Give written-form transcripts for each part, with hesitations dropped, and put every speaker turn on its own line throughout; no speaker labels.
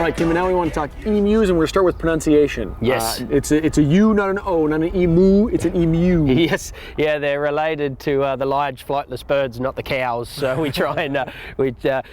right, Tim, and now we want to talk emus, and we're going to start with pronunciation.
Yes.
It's a U, not an O, not an emu, it's an emu.
Yes, yeah, they're related to the large flightless birds, not the cows. So we try and,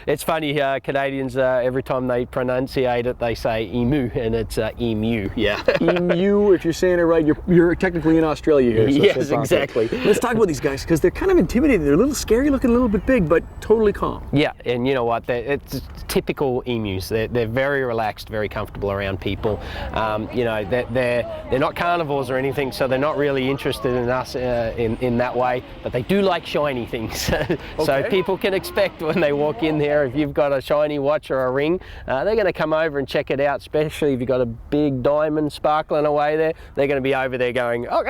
it's funny, Canadians, every time they pronunciate it, they say emu, and it's emu, yeah.
Emu, if you're saying it right, you're technically in Australia here. So
yes, exactly.
Let's talk about these guys, because they're kind of intimidating. They're a little scary looking, a little bit big, but totally calm.
Yeah, and you know what, it's typical emus. They're very relaxed, very comfortable around people. You know, they're not carnivores or anything, so they're not really interested in us in that way, but they do like shiny things. So people can expect when they walk in there, if you've got a shiny watch or a ring, they're going to come over and check it out, especially if you've got a big diamond sparkling away there. They're going to be over there going, oh.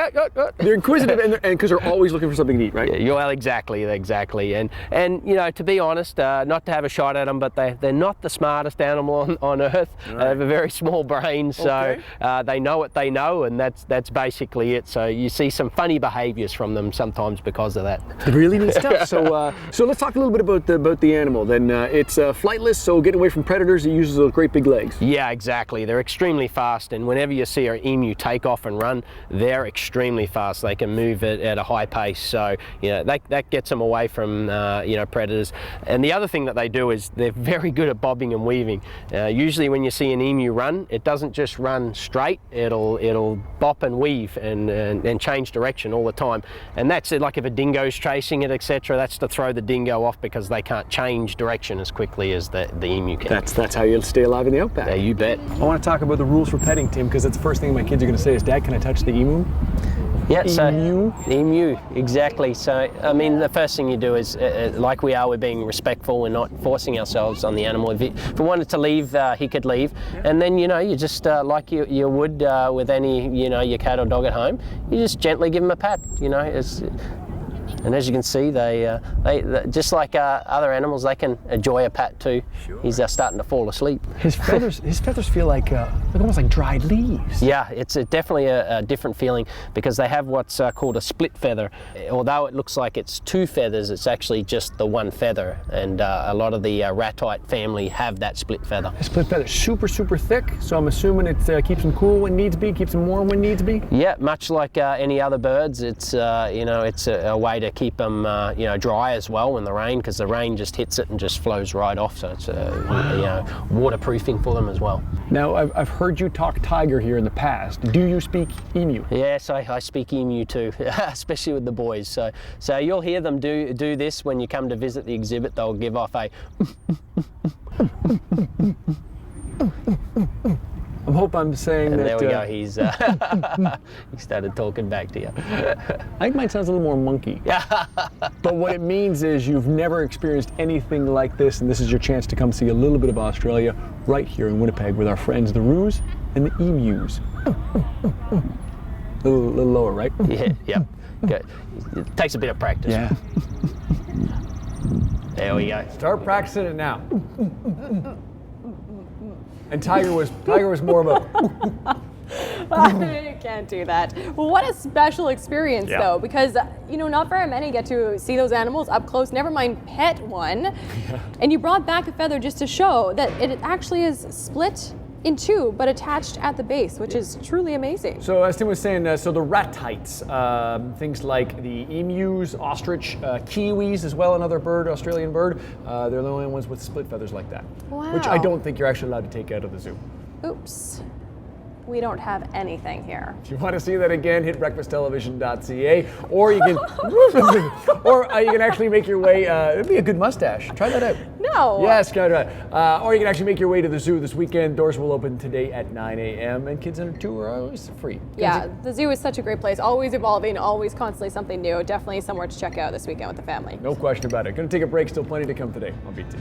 They're inquisitive, and because they're always looking for something to eat, right?
Yeah, well, exactly. And you know, to be honest, not to have a shot at them, but they're not the smartest animal on Earth. Right. They have a very small brain, so they know what they know, and that's basically it. So you see some funny behaviours from them sometimes because of that.
Really neat stuff. So let's talk a little bit about the animal. Then it's flightless, so getting away from predators, it uses those great big legs.
Yeah, exactly. They're extremely fast, and whenever you see an emu take off and run, they're extremely fast. They can move at a high pace, so you know that gets them away from you know, predators. And the other thing that they do is they're very good at bobbing and weaving. Usually when you see an emu run, it doesn't just run straight, it'll bop and weave and change direction all the time. And that's it, like if a dingo's chasing it, etc., that's to throw the dingo off because they can't change direction as quickly as the emu can.
That's how you'll stay alive in the outback.
Yeah, you bet.
I want to talk about the rules for petting, Tim, because that's the first thing my kids are going to say is, Dad, can I touch the emu?
Yeah,
Emu?
So emu, exactly. So, I mean, the first thing you do is, like we are, we're being respectful. We're not forcing ourselves on the animal. If he wanted to leave, he could leave. And then, you know, you just, like you would with any, you know, your cat or dog at home, you just gently give him a pat, you know. And as you can see, they just like other animals, they can enjoy a pat too. Sure. He's starting to fall asleep.
His feathers feel like almost like dried leaves.
Yeah, it's definitely a different feeling because they have what's called a split feather. Although it looks like it's two feathers, it's actually just the one feather. And a lot of the ratite family have that split feather.
The split feather, super thick. So I'm assuming it keeps them cool when needs be, keeps them warm when needs be.
Yeah, much like any other birds, it's you know, it's a way to keep them you know, dry as well in the rain, because the rain just hits it and just flows right off, so it's you know, waterproofing for them as well.
Now I've heard you talk tiger here in the past. Do you speak emu?
Yes, I speak emu too, especially with the boys. So you'll hear them do this when you come to visit the exhibit. They'll give off a
I hope I'm saying
and
that.
There we go. He's he started talking back to you.
I think mine sounds a little more monkey. But what it means is you've never experienced anything like this, and this is your chance to come see a little bit of Australia right here in Winnipeg with our friends the roos and the emus. A little lower, right?
Yeah. Good. It takes a bit of practice.
Yeah.
There we go.
Start practicing it now. And Tiger was more of a.
You can't do that. Well, what a special experience, though, because you know, not very many get to see those animals up close. Never mind pet one. And you brought back the feather just to show that it actually is split in two, but attached at the base, which is truly amazing.
So as Tim was saying, so the ratites, things like the emus, ostrich, kiwis as well, another bird, Australian bird, they're the only ones with split feathers like that.
Wow.
Which I don't think you're actually allowed to take out of the zoo.
Oops. We don't have anything here.
If you want to see that again, hit breakfasttelevision.ca, or you can, you can actually make your way. It'd be a good mustache. Try that out.
No.
Yes, try it. Or you can actually make your way to the zoo this weekend. Doors will open today at 9 a.m. and kids under 2 are always free.
Yeah, the zoo is such a great place. Always evolving, always constantly something new. Definitely somewhere to check out this weekend with the family.
No question about it. Going to take a break. Still plenty to come today on BT.